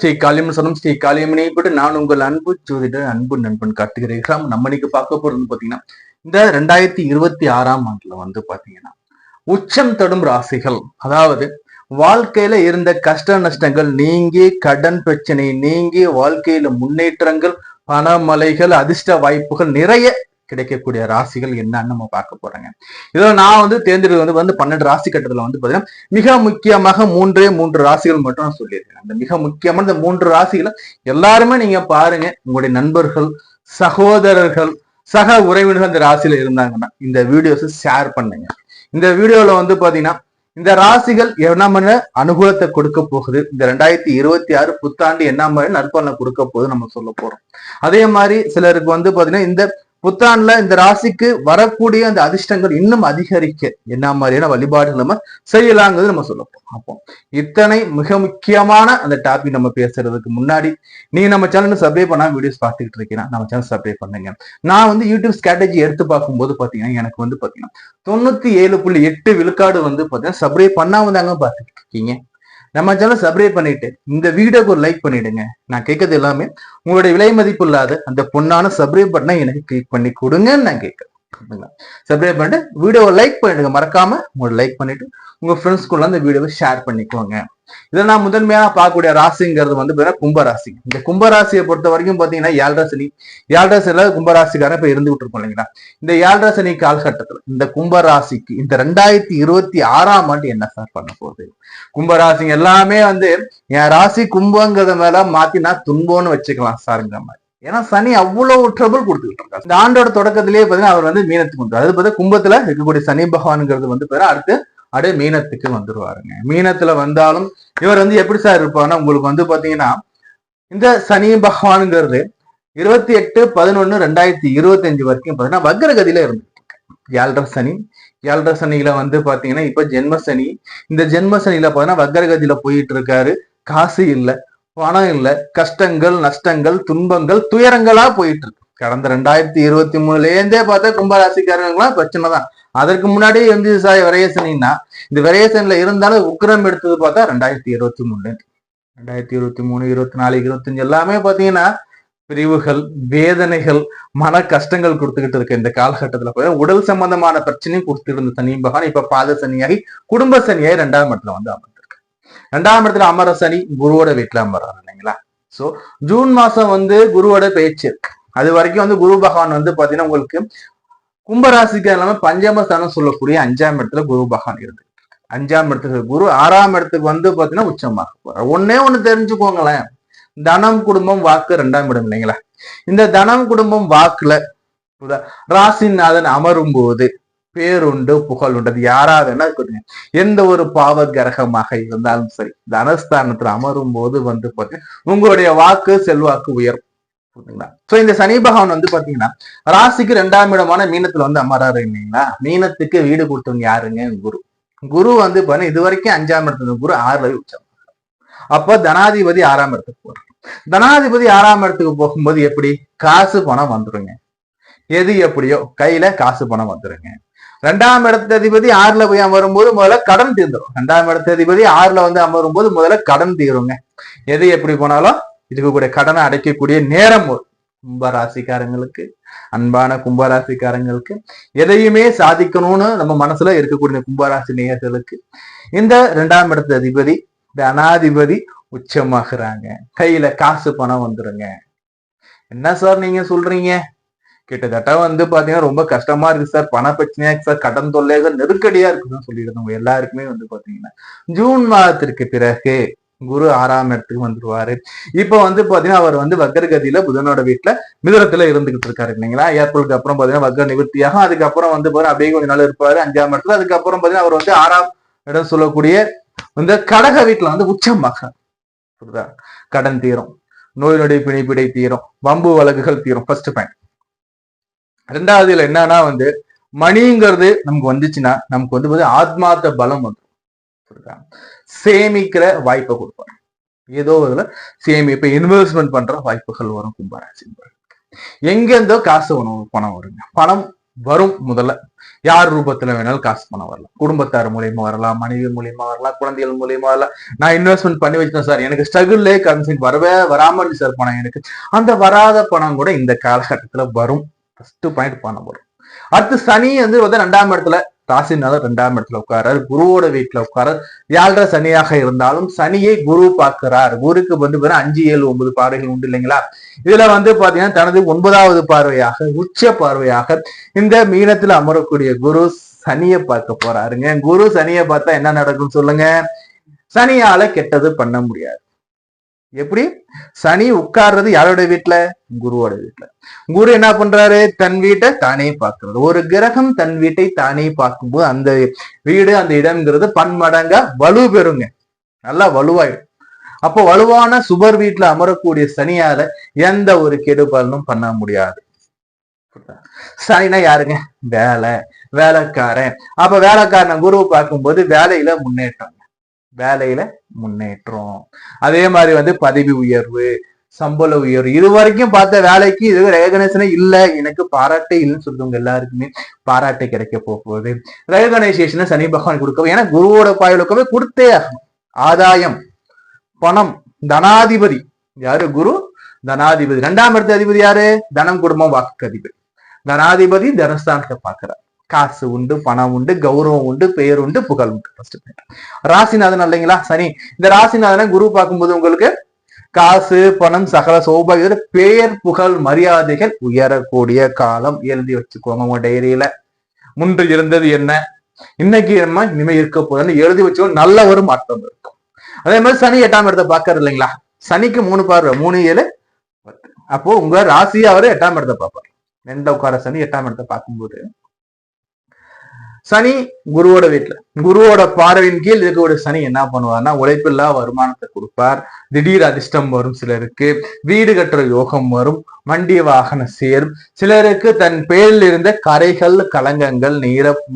ஸ்ரீ காளியம்மன் ஸ்ரீ காளியம்மனை போட்டு நான் உங்கள் அன்பு ஜோதிடர் அன்பு நண்பன் காட்டுகிறேன். நம்ம இன்னைக்கு பார்க்க போறது பாத்தீங்கன்னா இந்த 2026ஆம் ஆண்டுல பாத்தீங்கன்னா உச்சம் தொடும் ராசிகள், அதாவது வாழ்க்கையில இருந்த கஷ்ட நஷ்டங்கள் நீங்கி, கடன் பிரச்சனை நீங்கி, வாழ்க்கையில முன்னேற்றங்கள், பணமலைகள், அதிர்ஷ்ட வாய்ப்புகள் நிறைய கிடைக்கக்கூடிய ராசிகள் என்னன்னு நம்ம பார்க்க போறோங்க. இதுல நான் தேர்ந்தெடுக்கிறது வந்து 12 ராசி கட்டத்துல பாத்தீங்கன்னா மிக முக்கியமாக மூன்று ராசிகள் மட்டும் நான் சொல்லியிருக்கேன். அந்த மிக முக்கியமான இந்த 3 ராசிகளை எல்லாருமே நீங்க பாருங்க. உங்களுடைய நண்பர்கள், சகோதரர்கள், சக உறவினர்கள் இந்த ராசியில இருந்தாங்கன்னா இந்த வீடியோஸ் ஷேர் பண்ணுங்க. இந்த வீடியோல பாத்தீங்கன்னா இந்த ராசிகள் என்ன மாதிரி அனுகூலத்தை கொடுக்க போகுது, இந்த 2026 புத்தாண்டு என்ன மாதிரி நற்பலனை கொடுக்க போகுது நம்ம சொல்ல போறோம். அதே மாதிரி சிலருக்கு பாத்தீங்கன்னா இந்த புத்தாண்டுல இந்த ராசிக்கு வரக்கூடிய அந்த அதிர்ஷ்டங்கள் இன்னும் அதிகரிக்க என்ன மாதிரியான வழிபாடுகள் நம்ம செய்யலாங்கிறது நம்ம சொல்ல போறோம். அப்போ இத்தனை மிக முக்கியமான அந்த டாபிக் நம்ம பேசுறதுக்கு முன்னாடி நீங்க நம்ம சேனல் சப்ஸ்கிரைப் பண்ணா வீடியோஸ் பார்த்துக்கிட்டு இருக்கீங்கன்னா நம்ம சேனல் சப்ஸ்கிரைப் பண்ணுங்க. நான் யூடியூப் ஸ்ட்ராட்டஜி எடுத்து பார்க்கும்போது பாத்தீங்கன்னா எனக்கு பாத்தீங்கன்னா 97.8 விழுக்காடு பாத்தீங்கன்னா சப்ஸ்கிரைப் பண்ணாம தாங்க பார்த்துக்கிட்டு இருக்கீங்க. நம்ம சேனல் சப்ஸ்கிரைப் பண்ணிட்டு இந்த வீடியோக்கு ஒரு லைக் பண்ணிடுங்க. நான் கேட்கறது எல்லாமே உங்களுடைய விலை மதிப்பு இல்லாத அந்த பொண்ணான சப்ஸ்கிரைப் பட்டனை எனக்கு கிளிக் பண்ணி கொடுங்கன்னு நான் கேட்கிறேன். சப்ஸ்கிரைப் பண்ணிட்டு வீடியோவை லைக் பண்ணிடுங்க. மறக்காம உங்களோட லைக் பண்ணிட்டு உங்க ஃப்ரெண்ட்ஸ்குள்ள அந்த வீடியோவை ஷேர் பண்ணிக்கோங்க. இதை நான் முதன்மையா பார்க்கக்கூடிய ராசிங்கிறது கும்பராசி. இந்த கும்பராசியை பொறுத்த வரைக்கும் பாத்தீங்கன்னா 7.5 சனி, 7.5 சனில கும்பராசிக்காரன் இப்ப இருந்துகிட்டு இருக்கோம் இல்லைங்களா. இந்த 7.5 சனி காலகட்டத்துல இந்த கும்பராசிக்கு இந்த 2026ஆம் ஆண்டு என்ன சார் பண்ண போகுது? கும்பராசிங்க எல்லாமே என் ராசி கும்பங்கிறத மேல மாத்தி நான் துன்பம்னு வச்சுக்கலாம் சாருங்கிற மாதிரி. ஏன்னா சனி அவ்வளவு ட்ரபிள் கொடுத்துக்கிட்டு இருக்காரு. இந்த ஆண்டோட தொடக்கத்திலேயே பாத்தீங்கன்னா அவர் மீனத்துக்கு வந்துரு. அது பார்த்தா கும்பத்துல இருக்கக்கூடிய சனி பகவான்ங்கிறது அடுத்து அப்படியே மீனத்துக்கு வந்துருவாருங்க. மீனத்துல வந்தாலும் இவர் எப்படி சார் இருப்பாருன்னா உங்களுக்கு பாத்தீங்கன்னா இந்த சனி பகவானுங்கிறது 28/11/2025 வரைக்கும் பாத்தீங்கன்னா வக்ரகதியில இருந்து 7.5 சனி, 7.5 சனியில பாத்தீங்கன்னா இப்ப ஜென்ம சனி. இந்த ஜென்ம சனியில பாத்தீங்கன்னா வக்ரகதியில போயிட்டு இருக்காரு. காசு இல்ல, பணம் இல்ல, கஷ்டங்கள், நஷ்டங்கள், துன்பங்கள், துயரங்களா போயிட்டு இருக்கு. கடந்த 2023லேருந்தே பார்த்தா கும்பராசிக்காரங்களாம் பிரச்சனை தான். அதற்கு முன்னாடி சாய் விரயசனின்னா இந்த விரயசனில இருந்தாலும் உக்கிரம் எடுத்தது பார்த்தா 2023, 2023, 24, 25 எல்லாமே பாத்தீங்கன்னா பிரிவுகள், வேதனைகள், மன கஷ்டங்கள் கொடுத்துக்கிட்டு இருக்க இந்த காலகட்டத்துல உடல் சம்பந்தமான பிரச்சனையும் கொடுத்துட்டு இருந்த சனி பகவான் இப்ப பாத சனியாகி குடும்ப சனியாகி 2ஆம் இடத்துல அமர்ந்திருக்கு. 2ஆம் இடத்துல அமர சனி குருவோட வீட்டுல அமர்றாரு இல்லைங்களா. சோ ஜூன் மாசம் குருவோட பேச்சு இருக்கு. அது வரைக்கும் குரு பகவான் பாத்தீங்கன்னா உங்களுக்கு கும்பராசிக்கு எல்லாமே பஞ்சமஸ்தானம் சொல்லக்கூடிய 5ஆம் இடத்துல குரு பகவான் இருக்கு. 5ஆம் இடத்துக்கு குரு 6ஆம் இடத்துக்கு பாத்தீங்கன்னா உச்சமாக போறார். ஒண்ணு தெரிஞ்சுக்கோங்களேன், தனம், குடும்பம், வாக்கு 2ஆம் இடம் இல்லைங்களா. இந்த தனம், குடும்பம், வாக்குல ராசிநாதன் அமரும் போது பேருண்டு, புகழ் உண்டு. அது யாராவதுன்னா இருக்கட்டும், எந்த ஒரு பாவ கிரகமாக இருந்தாலும் சரி, தனஸ்தானத்துல அமரும் போது பாத்தீங்கன்னா உங்களுடைய வாக்கு செல்வாக்கு உயரும். சோ இந்த சனி பகவான் பாத்தீங்கன்னா ராசிக்கு 2ஆம் இடமான மீனத்துல அமராரு இல்லைங்களா. மீனத்துக்கு வீடு கொடுத்தவங்க யாருங்க? குரு. குரு பாத்தீங்கன்னா இது வரைக்கும் 5ஆம் இடத்துல குரு 6ல உச்சம். அப்ப தனாதிபதி 6ஆம் இடத்துக்கு போறாரு. தனாதிபதி 6ஆம் இடத்துக்கு போகும்போது எப்படி காசு பணம் வந்துருங்க. எது எப்படியோ கையில காசு பணம் வந்துருங்க. 2ஆம் இடத்து அதிபதி 6ல போய் அமரும்போது முதல்ல கடன் தீர்ந்துடும். 2ஆம் இடத்து அதிபதி 6ல அமரும்போது முதல்ல கடன் தீருங்க. எது எப்படி போனாலும் இருக்கக்கூடிய கடனை அடைக்கக்கூடிய நேரம் ஒரு கும்பராசிக்காரங்களுக்கு, அன்பான கும்பராசிக்காரங்களுக்கு, எதையுமே சாதிக்கணும்னு நம்ம மனசுல இருக்கக்கூடிய கும்பராசி நேயர்களுக்கு இந்த 2ஆம் இடத்து அதிபதி தனாதிபதி உச்சமாகறாங்க. கையில காசு பணம் வந்துருங்க. என்ன சார் நீங்க சொல்றீங்க? கிட்டத்தட்ட பாத்தீங்கன்னா ரொம்ப கஷ்டமா இருக்கு சார், பண பிரச்சனையா இருக்கு சார், கடன் தொல்லைகள் நெருக்கடியா இருக்குன்னு சொல்லிட்டு எல்லாருக்குமே பாத்தீங்கன்னா ஜூன் மாதத்திற்கு பிறகு குரு 6ஆம் இடத்துக்கு வந்துருவாரு. இப்ப பாத்தீங்கன்னா அவர் வக்ரகதியில புதனோட வீட்டுல மிதுனத்துல இருந்துகிட்டு இருக்காரு இல்லைங்களா. ஏப்ரலுக்கு அப்புறம் பாத்தீங்கன்னா வக்ர நிவர்த்தியாகும். அதுக்கப்புறம் பாத்தீங்கன்னா அப்படியே கொஞ்ச நாள் இருப்பாரு 5ஆம் இடத்துல. அதுக்கப்புறம் பாத்தீங்கன்னா அவர் 6ஆம் இடம் சொல்லக்கூடிய கடக வீட்டுல உச்சமாக கடன் தீரும், நோய் நொடி பிணிப்பிடை தீரும், வம்பு வழக்குகள் தீரும். First point. 2வது இதுல என்னன்னா மணிங்கிறது நமக்கு வந்துச்சுன்னா நமக்கு ஆத்மார்த்த பலம் வந்துடும். சேமிக்கிற வாய்ப்பை கொடுப்பாங்க. ஏதோ இதுல இப்ப இன்வெஸ்ட்மெண்ட் பண்ற வாய்ப்புகள் வரும். கும்பராசி எங்க இருந்தோ காசு பணம் வருங்க. பணம் வரும். முதல்ல யார் ரூபத்துல வேணாலும் காசு பணம் வரலாம். குடும்பத்தார் மூலியமா வரலாம், மனைவி மூலியமா வரலாம், குழந்தைகள் மூலியமா வரலாம். நான் இன்வெஸ்ட்மெண்ட் பண்ணி வச்சேன் சார், எனக்கு ஸ்ட்ரகிள்லே கன்சென்ட் வராமல் சார் பணம், எனக்கு அந்த வராத பணம் கூட இந்த காலகட்டத்துல வரும். ஃபர்ஸ்ட் பாயிண்ட் பணம் வரும். அடுத்து சனி வந்து 2ஆம் இடத்துல, ராசினால 2ஆம் இடத்துல உட்காராரு, குருவோட வீட்டுல உட்காராரு. 7 சனியாக இருந்தாலும் சனியை குரு பார்க்கிறார். குருக்கு வந்து 5, 7, 9 பார்வைகள் உண்டு இல்லைங்களா? இதுல வந்து பாத்தீங்கன்னா தனது 9வது பார்வையாக, உச்ச பார்வையாக இந்த மீனத்துல அமரக்கூடிய குரு சனியை பார்க்க போறாருங்க. குரு சனியை பார்த்தா என்ன நடக்கும் சொல்லுங்க? சனியால கெட்டது பண்ண முடியாது. எப்படி? சனி உட்கார்றது யாரோட வீட்டுல? குருவோட வீட்டுல. குரு என்ன பண்றாரு? தன் வீட்டை தானே பார்க்கிறது. ஒரு கிரகம் தன் வீட்டை தானே பார்க்கும்போது அந்த வீடு, அந்த இடம்ங்கிறது பன்மடங்கா வலு பெறுங்க, நல்லா வலுவாயிடும். அப்போ வலுவான சுபர் வீட்டுல அமரக்கூடிய சனியால எந்த ஒரு கெடுபலனும் பண்ண முடியாது. சனினா யாருங்க? வேலைக்காரன். அப்ப வேலைக்காரனை குருவை பார்க்கும்போது வேலையில முன்னேற்றம், அதே மாதிரி வந்து பதவி உயர்வு, சம்பள உயர்வு. இது வரைக்கும் பார்த்த வேலைக்கு இது ரெகனைசேஷனே இல்ல, எனக்கு பாராட்டே இல்லைன்னு சொல்றவங்க எல்லாருக்குமே பாராட்டை கிடைக்க போகுது. ரெகனைசேஷனை சனி பகவான் கொடுக்க, ஏன்னா குருவோட பாயலுக்கவே கொடுத்தே ஆகணும். ஆதாயம், பணம், தனாதிபதி யாரு? குரு தனாதிபதி. 2ஆம் இடத்து அதிபதி யாரு? தனம், குடும்பம், வாக்கு அதிபதி. தனாதிபதி தனஸ்தானத்தை பார்க்கிறார். காசு உண்டு, பணம் உண்டு, கௌரவம் உண்டு, பெயர் உண்டு, புகழ் உண்டு. ராசிநாதன் இல்லைங்களா சனி? இந்த ராசிநாதனை குரு பார்க்கும்போது உங்களுக்கு காசு, பணம், சகல சௌபாகிய, பெயர், புகழ், மரியாதைகள் உயரக்கூடிய காலம். எழுதி வச்சுக்கோங்க உங்க டைரியில. முன்பு இருந்தது என்ன, இன்னைக்கு என்ன, இனிமே இருக்க போதுன்னு எழுதி வச்சுக்கோ. நல்ல ஒரு மாற்றம் இருக்கும். அதே மாதிரி சனி 8ஆம் இடத்தை பார்க்கறது இல்லைங்களா? சனிக்கு 3 பார்வை, 3, 7, 10. அப்போ உங்க ராசியை அவரு 8ஆம் இடத்தை பார்ப்பார். 2 உட்கார சனி 8ஆம் இடத்தை பார்க்கும்போது சனி குருவோட வீட்டுல, குருவோட பார்வையின் கீழ் இருக்கக்கூடிய சனி என்ன பண்ணுவார்னா உழைப்பில்லா வருமானத்தை கொடுப்பார். திடீர் அதிர்ஷ்டம் வரும். சிலருக்கு வீடு கட்டுற யோகம் வரும். வண்டி வாகன சேரும். சிலருக்கு தன் பேரில் இருந்த கரைகள், கலங்கங்கள்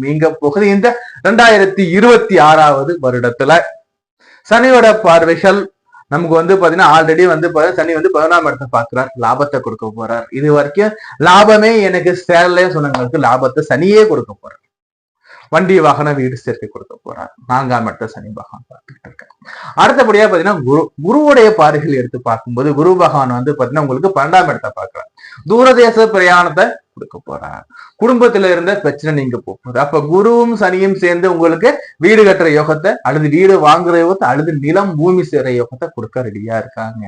நீங்க போகுது. இந்த 2026வது வருடத்துல சனியோட பார்வைகள் நமக்கு வந்து பாத்தீங்கன்னா ஆல்ரெடி வந்து சனி வந்து 11ஆம் இடத்தை பார்க்கிறார். லாபத்தை கொடுக்க போறார். இது வரைக்கும் லாபமே எனக்கு சேரலையே சொன்னவங்களுக்கு லாபத்தை சனியே கொடுக்க போறார். வண்டி வாகன வீடு சேர்க்கை கொடுக்க போறார். 4ஆம் இடத்தை சனி பகவான் பார்த்துக்கிட்டு இருக்காரு. அடுத்தபடியா பாத்தீங்கன்னா குருவுடைய பார்வைகள் எடுத்து பார்க்கும்போது குரு பகவான் வந்து பாத்தீங்கன்னா உங்களுக்கு 12ஆம் இடத்தை பார்க்கிறார். தூரதேச பிரயாணத்தை கொடுக்க போறார். குடும்பத்துல இருந்த பிரச்சனை நீங்க போகுது. அப்ப குருவும் சனியும் சேர்ந்து உங்களுக்கு வீடு கட்டுற யோகத்தை, அல்லது வீடு வாங்குற யோகத்தை, அல்லது நிலம் பூமி சேர யோகத்தை கொடுக்க ரெடியா இருக்காங்க.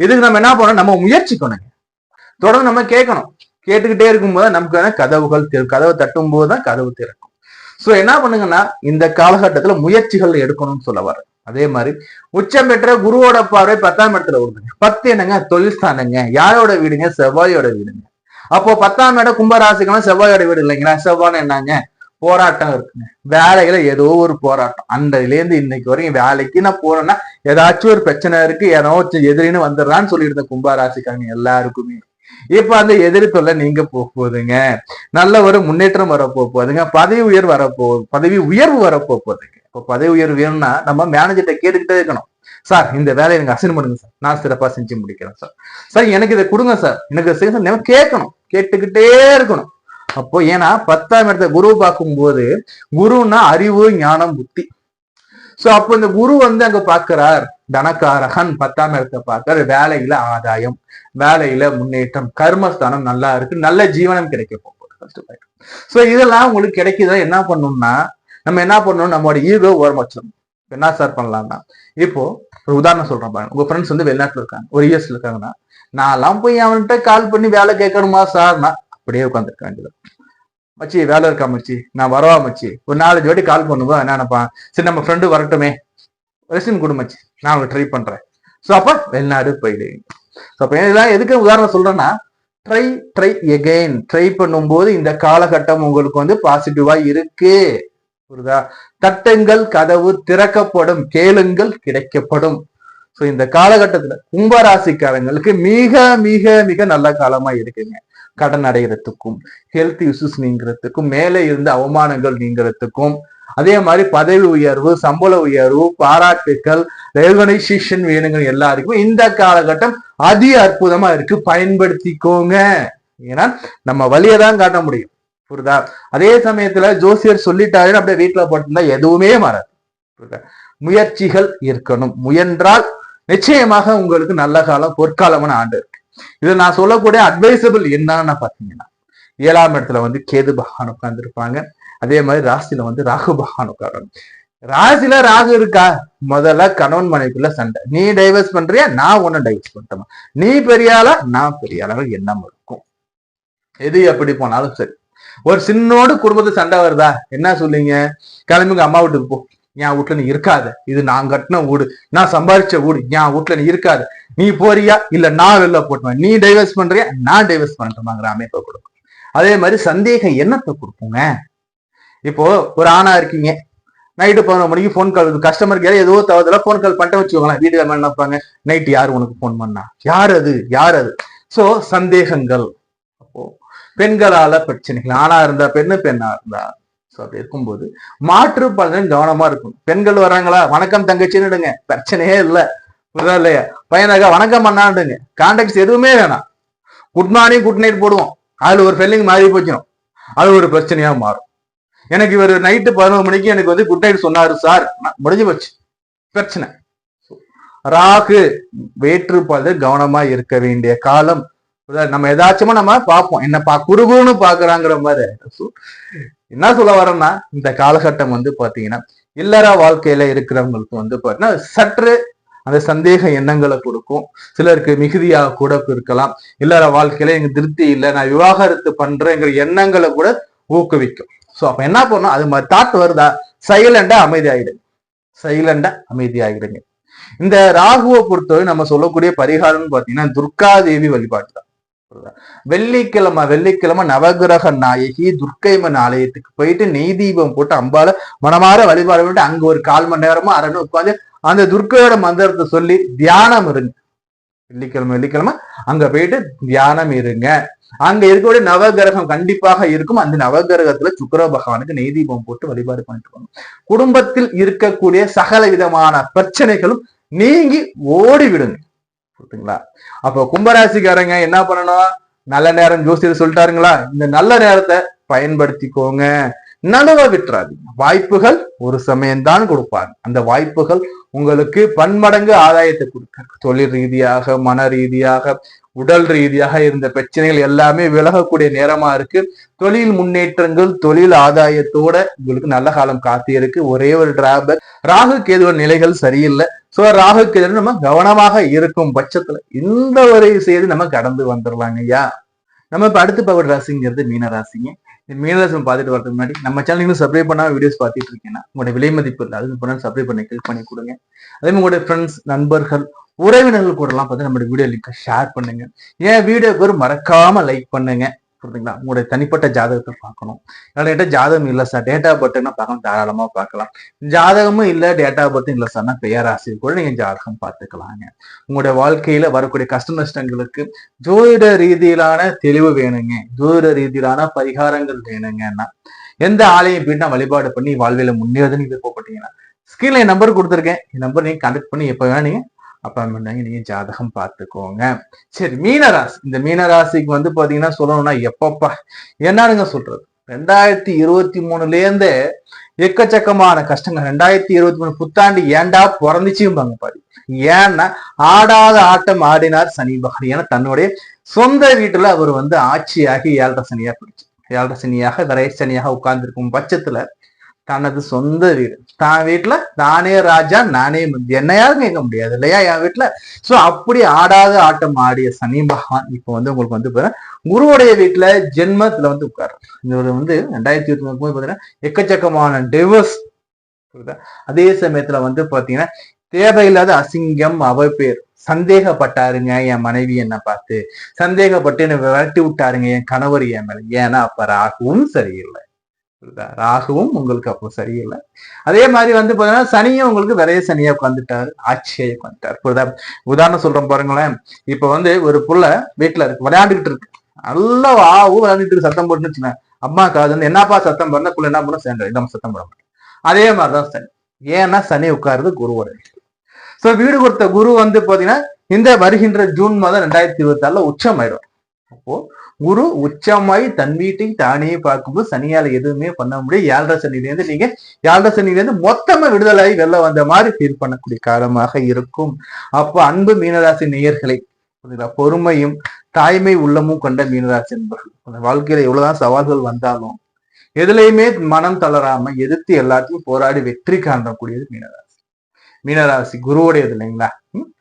இதுக்கு நம்ம என்ன பண்ணணும்? நம்ம முயற்சிக்கணுங்க. தொடர்ந்து நம்ம கேட்கணும். கேட்டுக்கிட்டே இருக்கும்போது நமக்கு கதவை தட்டும் போதுதான் கதவு திறக்கும். சோ என்ன பண்ணுங்கன்னா இந்த காலகட்டத்துல முயற்சிகள் எடுக்கணும்னு சொல்ல வர. அதே மாதிரி உச்சம் பெற்ற குருவோட பார்வை 10ஆம் இடத்துல வருதுங்க. 10 என்னங்க? தொழில் ஸ்தானங்க. யாரோட வீடுங்க? செவ்வாயோட வீடுங்க. அப்போ 10ஆம் இடம் கும்பராசிக்கெல்லாம் செவ்வாயோட வீடு இல்லைங்களா? செவ்வாய் என்னங்க? போராட்டம் இருக்குங்க. வேலையில ஏதோ ஒரு போராட்டம். அன்றையில இருந்து இன்னைக்கு வரைக்கும் வேலைக்கு நான் போறேன்னா ஏதாச்சும் ஒரு பிரச்சனை இருக்கு, ஏதோ எதிரின்னு வந்துடுறான்னு சொல்லியிருந்த கும்பராசிக்காரங்க எல்லாருக்குமே இப்ப அந்த எதிரி தொல்லை நீங்க போகுதுங்க. நல்ல ஒரு முன்னேற்றம் வரப்போகுதுங்க. பதவி உயர்வு வரப்போகுதுங்க. இப்ப பதவி உயர்வு வேணும்னா நம்ம மேனேஜர்கிட்ட கேட்டுக்கிட்டே இருக்கணும். சார் இந்த வேலையை எனக்கு அசைன் பண்ணுங்க சார், நான் சிறப்பா செஞ்சு முடிக்கிறேன் சார். சார் எனக்கு இதை கொடுங்க சார், எனக்கு நம்ம கேட்கணும், கேட்டுக்கிட்டே இருக்கணும். அப்போ ஏன்னா 10ஆம் இடத்தை குரு பார்க்கும்போது குருன்னா அறிவு, ஞானம், புத்தி. சோ அப்போ இந்த குரு வந்து அங்க பாக்குறார். தனக்காரகன் 10ஆம் இடத்தை பார்க்கிறார். வேலையில ஆதாயம், வேலையில முன்னேற்றம், கர்மஸ்தானம் நல்லா இருக்கு, நல்ல ஜீவனம் கிடைக்க போகுது. சோ இதெல்லாம் உங்களுக்கு கிடைக்குதா? என்ன பண்ணணும்னா நம்ம என்ன பண்ணணும்? நம்மளோட ஈகோ ஓரம் வச்சிடணும். என்ன சார் பண்ணலாம்னா, இப்போ ஒரு உதாரணம் சொல்றேன் பாருங்க. உங்க ஃப்ரெண்ட்ஸ் வந்து வெளிநாட்டுல இருக்காங்க, ஒரு இயர்ஸ்ல இருக்காங்கன்னா, நான்லாம் போய் அவன்கிட்ட கால் பண்ணி வேலை கேட்கணுமா சார்னா அப்படியே உட்காந்துருக்க வேண்டியது. மச்சி வேலை இருக்கா மச்சி, நான் வரவா மச்சி, ஒரு 4-5 வாட்டி கால் பண்ணுவோம். என்ன நினைப்பான்? சரி நம்ம ஃப்ரெண்டு வரட்டுமே, ரெசியூம் கொடு மச்சி, நான் அவங்க ட்ரை பண்றேன். ஸோ அப்ப வெளிநாடு போயிடுவீங்க. ஸோ அப்ப இதெல்லாம் எதுக்கு உதாரணம் சொல்றேன்னா, ட்ரை எகைன். ட்ரை பண்ணும்போது இந்த காலகட்டம் உங்களுக்கு வந்து பாசிட்டிவா இருக்கு. புரியுதா? தட்டுங்கள், கதவு திறக்கப்படும், கேளுங்கள், கிடைக்கப்படும். சோ இந்த காலகட்டத்துல கும்பராசிக்காரங்களுக்கு மிக மிக மிக நல்ல காலமா இருக்குங்க. கடன் அடைகிறதுக்கும், ஹெல்த் இஷ்யூஸ் நீங்கிறதுக்கும், மேலே இருந்த அவமானங்கள் நீங்கிறதுக்கும், அதே மாதிரி பதவி உயர்வு, சம்பள உயர்வு, பாராட்டுக்கள், ரெகனைசேஷன் வேணுங்க எல்லாருக்கும் இந்த காலகட்டம் அதி அற்புதமா இருக்கு. பயன்படுத்திக்கோங்க. ஏன்னா நம்ம வழியை தான் காட்ட முடியும். புரியுதா? அதே சமயத்துல ஜோசியர் சொல்லிட்டாருன்னு அப்படியே வீட்டுல போட்டிருந்தா எதுவுமே மாறாது. புரியுதா? முயற்சிகள் இருக்கணும். முயன்றால் நிச்சயமாக உங்களுக்கு நல்ல காலம், பொற்காலமான ஆண்டு இருக்கு. இது நான் சொல்லக்கூடிய அட்வைசபிள் என்னன்னு பாத்தீங்கன்னா, 7ஆம் இடத்துல வந்து கேது பகவான் உட்கார்ந்து இருப்பாங்க. அதே மாதிரி ராசியில வந்து ராகு பகவான் உட்கார்றாங்க. ராசியில ராகு இருக்கா, முதல்ல கணவன் மனைவிக்குள்ள சண்டை. நீ டைவர்ஸ் பண்றியா, நான் உன்ன டைவர்ஸ் பண்ணிட்டோமா, நீ பெரியாளா நான் பெரியாளா எண்ணம் இருக்கும். எது எப்படி போனாலும் சரி, ஒரு சின்னோடு குடும்பத்து சண்டை வருதா, என்ன சொல்லுங்க, கிளம்புங்க அம்மா வீட்டுக்கு போ, என் வீட்டுல நீ இருக்காத, இது நான் கட்டின வீடு, நான் சம்பாதிச்ச வீடு, என் வீட்டுல நீ இருக்காத, நீ போறியா இல்ல நான் வெளில போட்டுவேன், நீ டைவர்ஸ் பண்றியா நான் டைவர்ஸ் பண்ணிட்டோமாங்கிற அமைப்பை கொடுக்கும். அதே மாதிரி சந்தேக எண்ணத்தை கொடுப்போங்க. இப்போ ஒரு ஆணா இருக்கீங்க, நைட்டு 11 மணிக்கு போன் கால், கஸ்டமருக்கு ஏதோ தவறுதல போன் கால் பண்ணிட்டு வச்சுக்கோங்களேன், வீட்டுல என்ன நினைப்பாங்க, நைட்டு யாரு உனக்கு போன் பண்ணா, யார் அது யார் அது. சோ சந்தேகங்கள். அப்போ பெண்களால பிரச்சனைகள், ஆணா இருந்தா பெண்ணு, பெண்ணா இருந்தா. சோ அப்படி இருக்கும்போது மாற்று பலன் கவனமா இருக்கும். பெண்கள் வராங்களா, வணக்கம் தங்கச்சின்னுடுங்க, பிரச்சனையே இல்லை. புரியுதா இல்லையா? பையனாக வணக்கம் பண்ணாடுங்க, கான்டாக்ட்ஸ் எதுவுமே வேணாம், குட் மார்னிங் குட் நைட் போடுவோம். அதுல ஒரு ஃபெல்லிங் மாறி போச்சிடும், அது ஒரு பிரச்சனையா மாறும். எனக்கு இவர் நைட்டு 11 மணிக்கு எனக்கு வந்து குட் நைட் சொன்னாரு சார், முடிஞ்சு போச்சு பிரச்சனை. ராகு வேற்றுப்பாடு கவனமா இருக்க வேண்டிய காலம். நம்ம ஏதாச்சும் நம்ம பார்ப்போம், என்ன குறுகுன்னு பாக்குறாங்கிற மாதிரி. என்ன சொல்ல வரோம்னா, இந்த காலகட்டம் வந்து பாத்தீங்கன்னா இல்லற வாழ்க்கையில இருக்கிறவங்களுக்கு வந்து பாத்தீங்கன்னா சற்று அந்த சந்தேக எண்ணங்களை கொடுக்கும். சிலருக்கு மிகுதியாக கூட இருக்கலாம். இல்லற வாழ்க்கையில எங்க திருப்தி இல்லை, நான் விவாகரத்து பண்றேங்கிற எண்ணங்களை கூட ஊக்குவிக்கும். சோ அப்ப என்ன பண்ணணும், அது மாதிரி தாட் வருதா, சைலண்டா அமைதியாயிடுங்க, சைலண்டா அமைதியாகிடுங்க. இந்த ராகுவை பொறுத்தவரை நம்ம சொல்லக்கூடிய பரிகாரம்னு பாத்தீங்கன்னா துர்காதேவி வழிபாடு தான். வெள்ளிக்கிழமை நவகிரக நாயகி துர்க்கைமன் ஆலயத்துக்கு போயிட்டு நெய் தீபம் போட்டு அம்பால மனமாற வழிபாடு பண்ணிட்டு அங்க ஒரு 1/4 மணி நேரமா அரை உட்காந்து அந்த துர்க்கையோட மந்திரத்தை சொல்லி தியானம் இருங்க. வெள்ளிக்கிழமை அங்க போயிட்டு தியானம் இருங்க. அங்க இருக்கக்கூடிய நவகிரகம் கண்டிப்பாக இருக்கும். அந்த நவகிரகத்துல சுக்கிர பகவானுக்கு நெய் தீபம் போட்டு வழிபாடு பண்ணிட்டு குடும்பத்தில் இருக்கக்கூடிய சகல விதமான பிரச்சனைகளும் நீங்கி ஓடி விடுங்க. புரியுதுங்களா? அப்போ கும்பராசிக்காரங்க என்ன பண்ணணும், நல்ல நேரம் ஜோசியர் சொல்லிட்டாருங்களா, இந்த நல்ல நேரத்தை பயன்படுத்திக்கோங்க, நழுவ விட்டுறாதீங்க. வாய்ப்புகள் ஒரு சமயம்தான் கொடுப்பாங்க, அந்த வாய்ப்புகள் உங்களுக்கு பன்மடங்கு ஆதாயத்தை கொடுக்க, தொழில் ரீதியாக மன ரீதியாக உடல் ரீதியாக இருந்த பிரச்சனைகள் எல்லாமே விலகக்கூடிய நேரமா இருக்கு. தொழில் முன்னேற்றங்கள், தொழில் ஆதாயத்தோட உங்களுக்கு நல்ல காலம் காத்து இருக்கு. ஒரே ஒரு டிராபேக், ராகு கேதுவ நிலைகள் சரியில்லை. சோ ராகு கேது நம்ம கவனமாக இருக்கும் பட்சத்துல இந்த ஒரு செய்தி நம்ம கடந்து வந்துடலாங்க ஐயா. நம்ம இப்ப அடுத்து பவர் ராசிங்கிறது மீன ராசிங்க. இந்த மீனராசி பார்த்துட்டு வரதுக்கு முன்னாடி நம்ம சேனல் சப்ஸ்கிரைப் பண்ணாம வீடியோஸ் பார்த்துட்டு இருக்கீங்கன்னா உங்களுடைய விலை மதிப்பு இல்லை, அது சப்ஸ்கிரைப் பண்ணி கிளிக் பண்ணி கொடுங்க. அதே மாதிரி உங்களுடைய ஃப்ரெண்ட்ஸ், நண்பர்கள், உறவினர்கள் கூட எல்லாம் பார்த்து நம்மளுடைய வீடியோ லிங்கை ஷேர் பண்ணுங்க. ஏன் வீடியோக்கு ஒரு மறக்காம லைக் பண்ணுங்க. புரியுதுங்களா? உங்களுடைய தனிப்பட்ட ஜாதகத்தை பார்க்கணும். என்கிட்ட ஜாதகம் இல்லை சார், டேட்டா பர்த்னா பார்க்கணும், தாராளமா பார்க்கலாம். ஜாதகமும் இல்லை, டேட்டா பர்த்தும் இல்லை சார்னா பெயராசி கூட நீங்க ஜாதகம் பார்த்துக்கலாங்க. உங்களுடைய வாழ்க்கையில வரக்கூடிய கஷ்ட நஷ்டங்களுக்கு ஜோதிட ரீதியிலான தெளிவு வேணுங்க, ஜோதிட ரீதியிலான பரிகாரங்கள் வேணுங்கன்னா எந்த ஆலயம் போயிட்டு நான் வழிபாடு பண்ணி வாழ்வில முன்னேறதுன்னு விருப்பப்பட்டீங்கன்னா ஸ்கிரீன்ல என் நம்பர் கொடுத்துருக்கேன், இந்த நம்பர் நீங்க கனெக்ட் பண்ணி எப்ப வேணா நீங்க அப்பாயின்மெண்ட் வாங்கி நீங்க ஜாதகம் பார்த்துக்கோங்க. சரி, மீனராசி. இந்த மீனராசிக்கு வந்து பாத்தீங்கன்னா சொல்லணும்னா எப்பப்பா என்னனுங்க சொல்றது, 2023 எக்கச்சக்கமான கஷ்டங்கள். 2023 புத்தாண்டு ஏண்டா பிறந்துச்சும்பாங்க பாரு. ஏன்னா ஆடாத ஆட்டம் ஆடினார் சனி பகவான். ஏன்னா தன்னுடைய சொந்த வீட்டுல அவர் வந்து ஆட்சியாகி 7.5 சனியா பிடிச்சு, 7.5 சனியாக விரை சனியாக உட்கார்ந்து இருக்கும் பட்சத்துல தனது சொந்த வீடு, தான் வீட்டுல தானே ராஜா நானே என்ன யாரும் கேட்க முடியாது இல்லையா என் வீட்டுல. சோ அப்படி ஆடாத ஆட்டம் ஆடிய சனி பகவான் இப்போ வந்து உங்களுக்கு வந்து குருவுடைய வீட்டுல ஜென்மத்துல வந்து உட்காரு. இது வந்து 2023 பாத்தீங்கன்னா எக்கச்சக்கமான டிவோர்ஸ். அதே சமயத்துல வந்து பாத்தீங்கன்னா தேவையில்லாத அசிங்கம், அவப்பேர், சந்தேகப்பட்டாருங்க என் மனைவி என்ன பார்த்து, சந்தேகப்பட்டு என்ன விரட்டி விட்டாருங்க என் கணவர் என் மேல. ஏன்னா அப்ப ராகுவும் சரியில்லை, ராகுவும் உங்களுக்கு அப்போ சரியில்லை. அதே மாதிரி வந்து பாத்தீங்கன்னா சனியும் உங்களுக்கு விரைய சனியா உட்காந்துட்டாரு, ஆட்சியை உட்காந்துட்டாரு. உதாரணம் சொல்றேன் பாருங்களேன். இப்ப வந்து ஒரு புள்ள வீட்டுல இருக்கு, விளையாண்டுகிட்டு இருக்கு, நல்லா விளையாண்டுட்டு இருக்கு, சத்தம் போட்டுன்னு வச்சுக்கேன். அம்மா காது வந்து என்னப்பா சத்தம் பண்ண, புள்ள என்ன பண்ண சேர்ந்து இல்லாம சத்தம் போட மாட்டேன். அதே மாதிரிதான் சனி. ஏன்னா சனி உட்காருது குருவோட. சோ வீடு கொடுத்த குரு வந்து பாத்தீங்கன்னா இந்த வருகின்ற ஜூன் மாதம் 2024 உச்சம் ஆயிடும். அப்போ குரு உச்சமாய் தன் வீட்டை தானே பார்க்கும்போது சனியால எதுவுமே பண்ண முடியும். 7.5 சனியிலேருந்து நீங்க 7.5 சனியிலேருந்து மொத்தமா விடுதலாகி வெளில வந்த மாதிரி ஃபீல் பண்ணக்கூடிய காலமாக இருக்கும். அப்போ அன்பு மீனராசி நேயர்களை, பொறுமையும் தாய்மை உள்ளமும் கொண்ட மீனராசி என்பர்கள் வாழ்க்கையில எவ்வளவுதான் சவால்கள் வந்தாலும் எதுலையுமே மனம் தளராம எதிர்த்து எல்லாத்தையும் போராடி வெற்றி காணக்கூடியது மீனராசி. மீனராசி குருவுடையது இல்லைங்களா?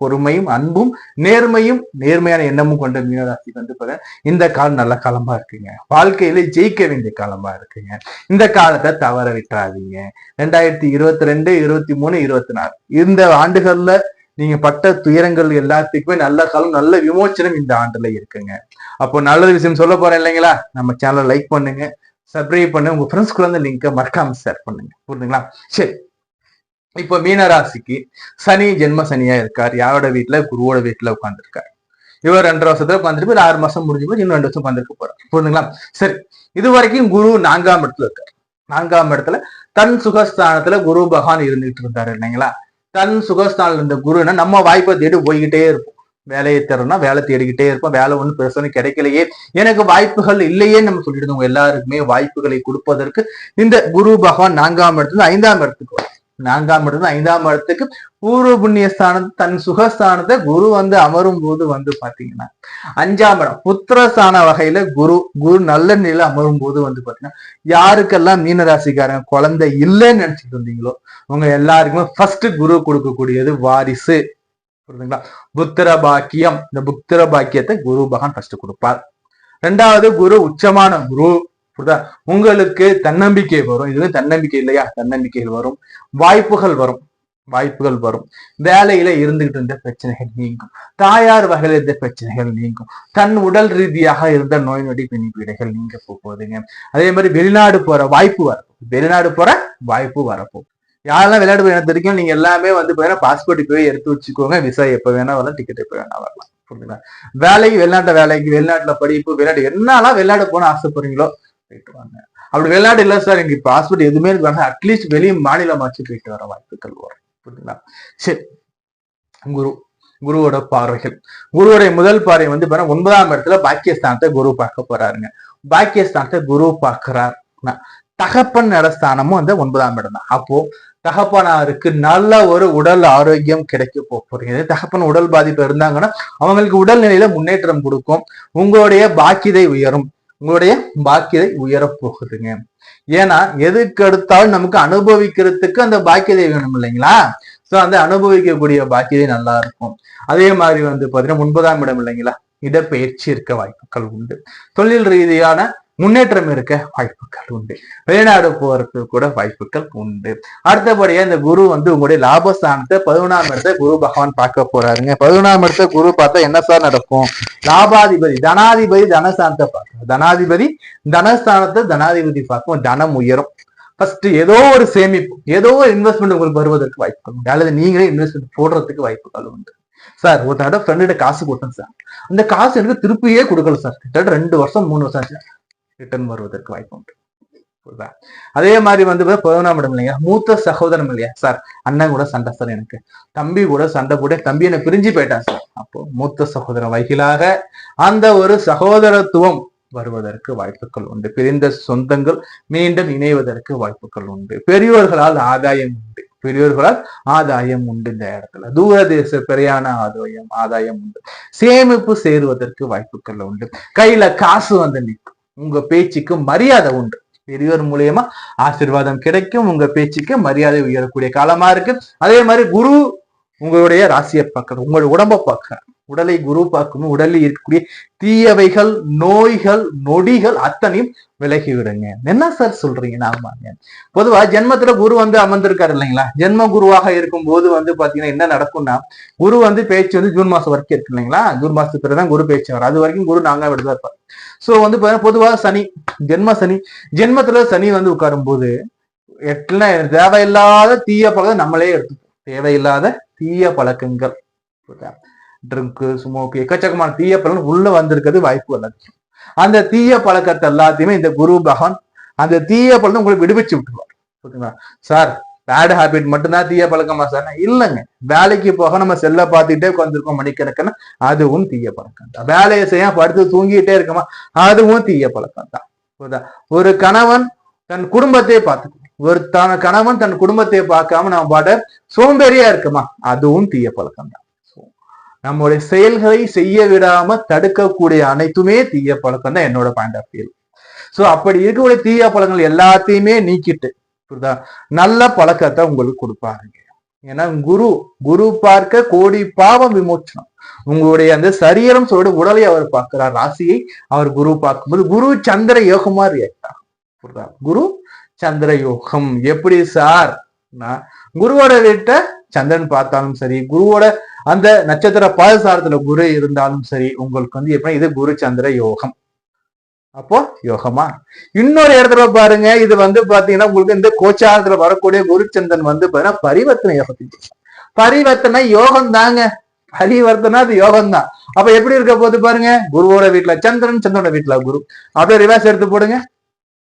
பொறுமையும் அன்பும் நேர்மையும் நேர்மையான எண்ணமும் கொண்ட மீனராசிக்கு வந்து இந்த காலம் நல்ல காலமா இருக்குங்க. வாழ்க்கையில ஜெயிக்க வேண்டிய காலமா இருக்குங்க. இந்த காலத்தை தவற விட்டுறாதீங்க. 2022, 23, 24 இந்த ஆண்டுகள்ல நீங்க பட்ட துயரங்கள் எல்லாத்துக்குமே நல்ல காலம், நல்ல விமோச்சனம் இந்த ஆண்டுல இருக்குங்க. அப்போ நல்ல விஷயம் சொல்ல போறேன் இல்லைங்களா? நம்ம சேனலை லைக் பண்ணுங்க, சப்ஸ்கிரைப் பண்ணுங்க, உங்க ஃப்ரெண்ட்ஸ்குள்ள இருந்து லிங்கை மறக்காம ஷேர் பண்ணுங்க. புரியுதுங்களா? சரி, இப்ப மீனராசிக்கு சனி ஜென்ம சனியா இருக்கார். யாரோட வீட்டுல? குருவோட வீட்டுல உட்கார்ந்துருக்காரு. இவர் 2.5 வருஷத்துல உட்காந்துட்டு 6 மாசம் முடிஞ்சு போய் இன்னும் 2 வருஷம் உட்காந்துருக்க போறாரு. புரியுதுங்களா? சரி, இது வரைக்கும் குரு 4ஆம் இடத்துல இருக்காரு. 4ஆம் இடத்துல தன் சுகஸ்தானத்துல குரு பகவான் இருந்துகிட்டு இருந்தாரு இல்லைங்களா? தன் சுகஸ்தானம் இருந்த குருன்னா நம்ம வாய்ப்பை தேடி போய்கிட்டே இருப்போம். வேலையை தரோம்னா வேலை தேடிக்கிட்டே இருப்போம். வேலை ஒன்றும் பெருசாக கிடைக்கலையே, எனக்கு வாய்ப்புகள் இல்லையே நம்ம சொல்லிட்டு இருந்தோம். எல்லாருக்குமே வாய்ப்புகளை கொடுப்பதற்கு இந்த குரு பகவான் 4ஆம் இடத்துல 5ஆம் இடத்துக்கு வரும். 4ஆம் இடத்துல 5ஆம் இடத்துக்கு பூர்வ புண்ணிய ஸ்தானத்தை தன் சுகஸ்தானத்தை குரு வந்து அமரும் போது வந்து பாத்தீங்கன்னா 5ஆம் இடம் புத்திரஸ்தான வகையில குரு நல்ல நிலையில அமரும் போது வந்து பாத்தீங்கன்னா யாருக்கெல்லாம் மீனராசிக்காரங்க குழந்தை இல்லைன்னு நினைச்சிட்டு இருந்தீங்களோ உங்க எல்லாருக்குமே ஃபர்ஸ்ட் குரு கொடுக்கக்கூடியது வாரிசு. புரியுதுங்களா? புத்திர பாக்கியம். இந்த புத்திர பாக்கியத்தை குரு பகவான் ஃபர்ஸ்ட் கொடுப்பார். 2வது குரு உச்சமான குரு. உங்களுக்கு தன்னம்பிக்கை வரும். இதுவே தன்னம்பிக்கை இல்லையா? தன்னம்பிக்கைகள் வரும், வாய்ப்புகள் வரும். வேலையில இருந்துகிட்டு இருந்த பிரச்சனைகள் நீங்கும். தாயார் வகையில இருந்த பிரச்சனைகள் நீங்கும். தன் உடல் ரீதியாக இருந்த நோய் நொடி பிணிப்பீடைகள் நீங்க போகுதுங்க. அதே மாதிரி வெளிநாடு போற வாய்ப்பு வரப்போ யாரெல்லாம் விளையாடு போய் எனக்கு தெரியும். நீங்க எல்லாமே வந்து பாத்தீங்கன்னா பாஸ்போர்ட் போய் எடுத்து வச்சுக்கோங்க. விசா எப்ப வேணா வரலாம், டிக்கெட் எப்ப வேணா வரலாம். புரியுதுங்களா? வெளிநாட்டுல படிப்பு, வெளிநாடு என்னெல்லாம் வெளிநாடு போன ஆசைப்படுறீங்களோ போயிட்டு வாங்க. அப்படி வெளிநாடு இல்ல சார் எனக்கு பாஸ்போர்ட் எதுவுமே வேணாம், அட்லீஸ்ட் வெளி மாநிலமாச்சு போயிட்டு வர வாய்ப்புகள் வரும். புரியுதுங்களா? சரி, குருவோட பார்வைகள். குருவோடைய முதல் பார்வை வந்து 9ஆம் இடத்துல பாக்கியஸ்தானத்தை குரு பார்க்க போறாருங்க. பாக்கியஸ்தானத்தை குரு பார்க்கிறார். தகப்பன் இடஸ்தானமும் வந்து 9ஆம் இடம் தான். அப்போ தகப்பனாருக்கு நல்ல ஒரு உடல் ஆரோக்கியம் கிடைக்க போறீங்க. தகப்பன் உடல் பாதிப்பு இருந்தாங்கன்னா அவங்களுக்கு உடல்நிலையில முன்னேற்றம் கொடுக்கும். உங்களுடைய பாக்கியதை உயர போகுதுங்க. ஏன்னா எதுக்கு எடுத்தாலும் நமக்கு அனுபவிக்கிறதுக்கு அந்த பாக்கியதை வேணும் இல்லைங்களா? சோ அந்த அனுபவிக்கக்கூடிய பாக்கியதை நல்லா இருக்கும். அதே மாதிரி வந்து பாத்தீங்கன்னா 9ஆம் இடம் இல்லைங்களா? இடப்பெயர்ச்சி இருக்க வாய்ப்புகள் உண்டு. தொழில் ரீதியான முன்னேற்றம் இருக்க வாய்ப்புகள் உண்டு. வெளிநாடு போறதுக்கு கூட வாய்ப்புகள் உண்டு. அடுத்தபடியா இந்த குரு வந்து உங்களுடைய லாபஸ்தானத்தை 11ஆம் இடத்தை குரு பகவான் பார்க்க போறாருங்க. 11ஆம் இடத்தை குரு பார்த்தா என்ன சார் நடக்கும்? லாபாதிபதி தனாதிபதி தனஸ்தானத்தை பார்க்கணும். தனாதிபதி பார்க்கும். தனம் உயரும். ஃபர்ஸ்ட் ஏதோ ஒரு சேமிப்பு, ஏதோ ஒரு இன்வெஸ்ட்மெண்ட் உங்களுக்கு வருவதற்கு வாய்ப்புகள் உண்டு. அல்லது நீங்களே இன்வெஸ்ட்மெண்ட் போடுறதுக்கு வாய்ப்புகள் உண்டு. சார் ஒரு தடவை ஃப்ரெண்ட காசு கொடுத்தேன் சார், அந்த காசு எனக்கு திருப்பியே கொடுக்கல சார், கிட்டத்தட்ட 2 வருஷம் 3 வருஷம் ரிட்டர்ன் வருவதற்கு வாய்ப்பு உண்டு. அதே மாதிரி வந்து 11ஆம் இடம் இல்லையா? மூத்த சகோதரம் இல்லையா? சார் அண்ணன் கூட சண்டை சார், எனக்கு தம்பி கூட சண்டை போட்டு தம்பி என்னை பிரிஞ்சு போயிட்டான் சார். அப்போ மூத்த சகோதரன் வகையிலாக அந்த ஒரு சகோதரத்துவம் வருவதற்கு வாய்ப்புகள் உண்டு. பிரிந்த சொந்தங்கள் மீண்டும் இணைவதற்கு வாய்ப்புகள் உண்டு. பெரியோர்களால் ஆதாயம் உண்டு. இந்த இடத்துல தூரதேச பிரயாண ஆதாயம் உண்டு. சேமிப்பு சேருவதற்கு வாய்ப்புகள் உண்டு. கையில காசு வந்து நிற்கும். உங்க பேச்சுக்கு மரியாதை உண்டு. பெரியவர் மூலியமா ஆசீர்வாதம் கிடைக்கும். உங்க பேச்சுக்கு மரியாதை உயரக்கூடிய காலமா இருக்கு. அதே மாதிரி குரு உங்களுடைய ராசியை பார்க்கணும், உங்களுடைய உடம்பை பார்க்கணும். உடலை குரு பார்க்கணும். உடலில் இருக்கக்கூடிய தீயவைகள், நோய்கள், நொடிகள் அத்தனையும் விலகி விடுங்க. என்ன சார் சொல்றீங்க? ஆமாங்க, பொதுவா ஜென்மத்துல குரு வந்து அமர்ந்திருக்காரு இல்லைங்களா? ஜென்ம குருவாக இருக்கும் போது வந்து பாத்தீங்கன்னா என்ன நடக்கும்னா, குரு வந்து பேச்சு வந்து ஜூன் மாசம் வரைக்கும் இருக்கு இல்லைங்களா? ஜூன் மாசத்துக்கு பிறகுதான் குரு பேச்சு வரும். அது வரைக்கும் குரு 4ஆம் இடத்துல இருப்பார். சோ வந்து பொதுவா சனி ஜென்மத்துல சனி வந்து உட்காரும் போது தேவையில்லாத தீய பழக்கம் நம்மளே எடுத்துப்போம். தேவையில்லாத தீய பழக்கங்கள், ட்ரிங்க், ஸ்மோக், எக்கச்சக்கமான தீய பழக்கம் உள்ள வந்திருக்கிறது வாய்ப்பு எல்லாத்தையும். அந்த தீய பழக்கத்தை எல்லாத்தையுமே இந்த குரு பகவான் அந்த தீய பழக்கம் உங்களுக்கு விடுவிச்சு விட்டுருவார். சார் பேட் ஹாபிட் மட்டும்தான் தீய பழக்கமா சார்? இல்லைங்க. வேலைக்கு போக நம்ம செல்ல பார்த்துக்கிட்டே உட்காந்துருக்கோம் மணிக்கணக்குன்னு, அதுவும் தீய பழக்கம் தான். வேலையை செய்ய படுத்து தூங்கிட்டே இருக்கமா, அதுவும் தீய பழக்கம் தான். ஒரு கணவன் தன் குடும்பத்தை பார்த்துக்கணும், ஒரு கணவன் தன் குடும்பத்தை பார்க்காம நம்ம பாட சோம்பேறியா இருக்குமா, அதுவும் தீய பழக்கம் தான். நம்முடைய செயல்களை செய்ய விடாம தடுக்கக்கூடிய அனைத்துமே தீய பழக்கம் தான், என்னோட பாயிண்ட் ஆஃப் வியூ. சோ அப்படி இருக்கக்கூடிய தீய பழக்கங்கள் எல்லாத்தையுமே நீக்கிட்டு புரியுதா நல்ல பழக்கத்தை உங்களுக்கு கொடுப்பாருங்க. ஏன்னா குரு பார்க்க கோடி பாவம் விமோச்சனம். உங்களுடைய அந்த சரீரம் சொல்ற உடலை அவர் பார்க்கிறார், ராசியை அவர் குரு பார்க்கும்போது குரு சந்திர யோகமா ரியாக்ட் ஆகும். புரியுதா? குரு சந்திர யோகம் எப்படி சார்? குருவோட வீட்டை சந்திரன் பார்த்தாலும் சரி, குருவோட அந்த நட்சத்திர பாதசாரத்துல குரு இருந்தாலும் சரி, உங்களுக்கு வந்து எப்படி இது குரு சந்திர யோகம். அப்போ யோகமா இன்னொரு இடத்துல பாருங்க, இது வந்து பாத்தீங்கன்னா உங்களுக்கு இந்த கோச்சாரத்துல வரக்கூடிய குருச்சந்திரன் வந்து பாத்தீங்கன்னா பரிவர்த்தனை யோகத்தின் பரிவர்த்தனை யோகம் தாங்க. பரிவர்த்தனை அது யோகம் தான். அப்ப எப்படி இருக்க போது பாருங்க, குருவோட வீட்டுல சந்திரன், சந்திரனோட வீட்டுல குரு, அப்படியே ரிவர்ஸ் எடுத்து போடுங்க.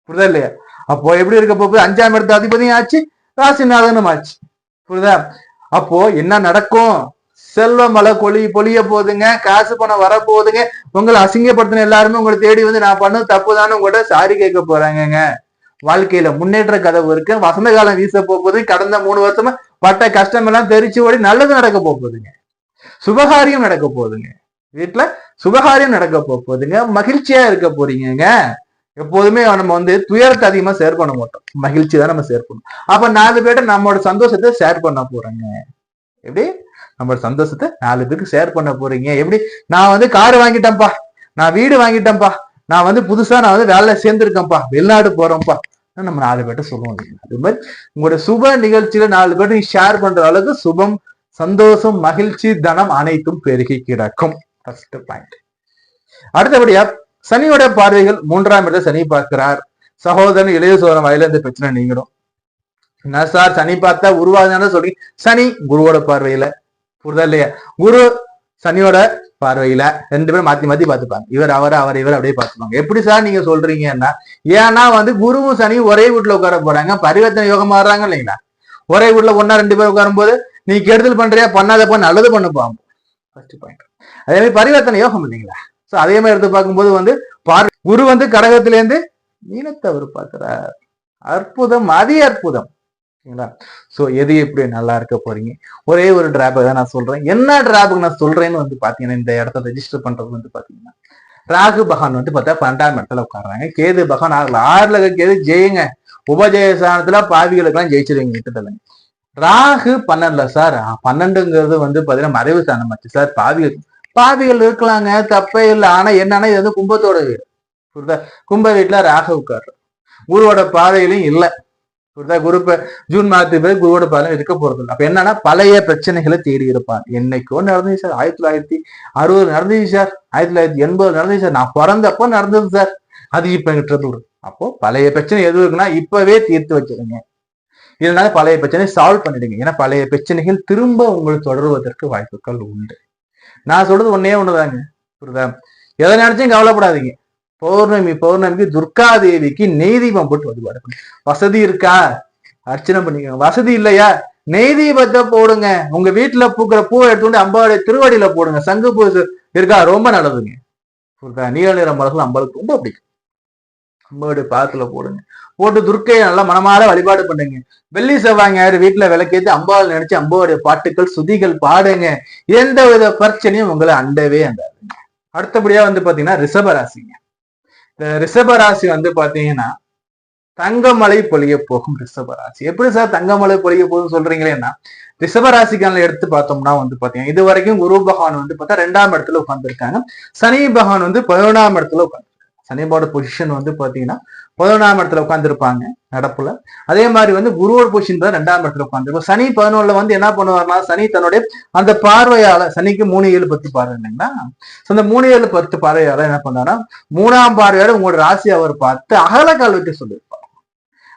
புரியுதா இல்லையா? அப்போ எப்படி இருக்க போகுது, 5ஆம் இடத்து அதிபதியும் ஆச்சு, ராசிநாதனும் ஆச்சு. புரியுதா? அப்போ என்ன நடக்கும்? செல்வ மழை பொழிய போகுதுங்க, காசு பணம் வர போகுதுங்க. உங்களை அசிங்கப்படுத்தின எல்லாருமே உங்களை தேடி வந்து நான் பண்ணது தப்புதான்னு உங்கள்கிட்ட சாரி கேட்க போறாங்க. வாழ்க்கையில முன்னேற்ற கதவு இருக்கு. வசந்த காலம் வீச போகுது. கடந்த 3 வருஷமா பட்ட கஷ்டம் எல்லாம் தெரிச்சு ஓடி நல்லது நடக்க போகுதுங்க. சுபகாரியம் நடக்க போகுதுங்க. வீட்டுல சுபகாரியம் நடக்க போகுதுங்க. மகிழ்ச்சியா இருக்க போறீங்க. எப்போதுமே நம்ம வந்து துயரத்தை அதிகமா ஷேர் பண்ண மாட்டோம், மகிழ்ச்சி தான் நம்ம ஷேர் பண்ணுவோம். அப்ப 4 பேர்ட்ட நம்மளோட சந்தோஷத்தை ஷேர் பண்ண போறாங்க. எப்படி நம்மளோட சந்தோஷத்தை 4 பேருக்கு ஷேர் பண்ண போறீங்க? எப்படி நான் வந்து கார் வாங்கிட்டேன்ப்பா, நான் வீடு வாங்கிட்டேன்ப்பா, நான் வந்து புதுசா நான் வந்து வேலை சேர்ந்திருக்கேன்ப்பா, வெளிநாடு போறோம்ப்பா, நம்ம 4 பேர்ட்ட சொல்லுவோம். அது மாதிரி உங்களோட சுப நிகழ்ச்சியில 4 பேர்ட்ட நீ ஷேர் பண்ற அளவுக்கு சுபம், சந்தோஷம், மகிழ்ச்சி, தனம் அனைத்தும் பெருகி கிடக்கும். First point. அடுத்தபடியா சனியோட பார்வைகள் 3ஆம் இடத்தை சனி பார்க்கிறார். சகோதரன் இளைய சோதரன் வயல இந்த பிரச்சனை நீங்கிடும். என்ன சார் சனி பார்த்தா உருவாகுதுன்னு சொல்லி, சனி குருவோட பார்வையில. புரிதா இல்லையா? குரு சனியோட பார்வையில 2 பேரும் மாத்தி மாத்தி பார்த்துப்பாங்க. இவர் இவர் அப்படியே பார்த்துப்பாங்க. எப்படி சார் நீங்க சொல்றீங்கன்னா, ஏன்னா வந்து குருவும் சனியும் ஒரே வீட்டுல உட்கார போறாங்க, பரிவர்த்தனை யோகம் மாறுறாங்க இல்லைங்களா? ஒரே வீட்டுல ஒன்னா 2 பேர் உட்காரும் போது நீ கெடுதல் பண்றியா, பண்ணாதப்ப நல்லது பண்ணுப்பாங்க. First point. அதே மாதிரி பரிவர்த்தனை யோகம் இல்லைங்களா? சோ அதே மாதிரி எடுத்து பார்க்கும்போது வந்து குரு வந்து கடகத்திலேருந்து மீனத்தை அவர் பார்க்கிறார். அற்புதம், அதி அற்புதம். சோ எது எப்படி நல்லா இருக்க போறீங்க. ஒரே ஒரு டிராபக் தான் நான் சொல்றேன். என்ன டிராபக் நான் சொல்றேன்னு வந்து பாத்தீங்கன்னா, இந்த இடத்த ரெஜிஸ்டர் பண்றது வந்து பாத்தீங்கன்னா, ராகு பகவான் வந்து பார்த்தா 12ஆம் இடத்துல உட்காடுறாங்க. கேது பகவான் 6ல கேது ஜெயுங்க. உபஜய ஸ்தானத்துல பாவிகளுக்கு எல்லாம் ஜெயிச்சிருவீங்க கிட்டத்தட்ட. ராகு 12ல சார், 12ங்கிறது வந்து பாத்தீங்கன்னா மறைவு ஸ்தானம் ஆச்சு சார். பாவிகள் இருக்கலாங்க, தப்பே இல்லை. ஆனா என்னன்னா இது வந்து கும்பத்தோட வீடு. புரியுதா? கும்ப வீட்டுல ராகு உட்காரு, குருவோட பாதையிலும் இல்லை. புரியுதா? குரு ஜூன் மாதத்துக்கு பிறகு குருவோட பாதை இருக்க போறது இல்லை. அப்ப என்னன்னா பழைய பிரச்சனைகளை தேடி இருப்பான். என்னைக்கோ நடந்துச்சு சார், 1960 நடந்துச்சு சார், 1980 நடந்துச்சு சார், நான் பிறந்தப்போ நடந்தது சார், அது இப்ப எங்கிட்ட வரும். அப்போ பழைய பிரச்சனை எது இருக்குன்னா இப்பவே தீர்த்து வச்சிருங்க. இதனால பழைய பிரச்சனை சால்வ் பண்ணிடுங்க. ஏன்னா பழைய பிரச்சனைகள் திரும்ப உங்களுக்கு தொடர்வதற்கு வாய்ப்புகள் உண்டு. நான் சொல்றது ஒண்ணுதாங்க. புரியுதா? எதை நினைச்சும் கவலைப்படாதீங்க. பௌர்ணமிக்கு துர்கா தேவிக்கு நெய் தீபம் போட்டு வழிபாடு பண்ணுங்க. வசதி இருக்கா அர்ச்சனை பண்ணிக்கோங்க. வசதி இல்லையா நெய் தீபத்தை போடுங்க. உங்க வீட்டுல பூக்கிற பூவை எடுத்துட்டு அம்பாவுடைய திருவடியில போடுங்க. சங்கு பூ இருக்கா, ரொம்ப நல்லதுங்க. புரியுதா? நீல நிற மலர்கள் அம்பாளுக்கு ரொம்ப பிடிக்கும். அம்பாவுடைய பாதத்துல போடுங்க. போட்டு துர்க்கையை நல்லா மனமாற வழிபாடு பண்ணுங்க. வெள்ளி செவ்வாய் ஞாயிறு வீட்டுல விளக்கேற்றி அம்பாள் நினைச்சு அம்பாவுடைய பாட்டுக்கள் சுதிகள் பாடுங்க. எந்த வித பிரச்சனையும் உங்களை அண்டவே அண்டாதுங்க. அடுத்தபடியா வந்து பாத்தீங்கன்னா ரிஷபராசிங்க. இந்த ரிஷபராசி வந்து பாத்தீங்கன்னா தங்கமலை பொழிய போகும் ரிஷபராசி. எப்படி சார் தங்கமலை பொழிய போகும் சொல்றீங்களேன்னா, ரிஷபராசிக்கான எடுத்து பார்த்தோம்னா வந்து பாத்தீங்கன்னா இது வரைக்கும் குரு பகவான் வந்து பார்த்தா 2ஆம் இடத்துல உட்கார்ந்துருக்காங்க. சனி பகவான் வந்து 11ஆம் இடத்துல உட்கார்ந்து. சனியோட பொசிஷன் வந்து பாத்தீங்கன்னா 11ஆம் இடத்துல உட்காந்துருப்பாங்க நடப்புல. அதே மாதிரி வந்து குருவோட பொசிஷன் தான் 2ஆம் இடத்துல உட்காந்துருப்போம். சனி 11ல வந்து என்ன பண்ணுவார்னா, சனி தன்னுடைய அந்த பார்வையால, சனிக்கு 3, 7, 10 பார்வை இல்லைங்களா, அந்த 3, 7, 10 பார்வையால என்ன பண்ணாரா, 3ஆம் பார்வையால உங்களோட ராசி அவர் பார்த்து அகலக்கால் விட்டு சொல்லியிருப்பார்.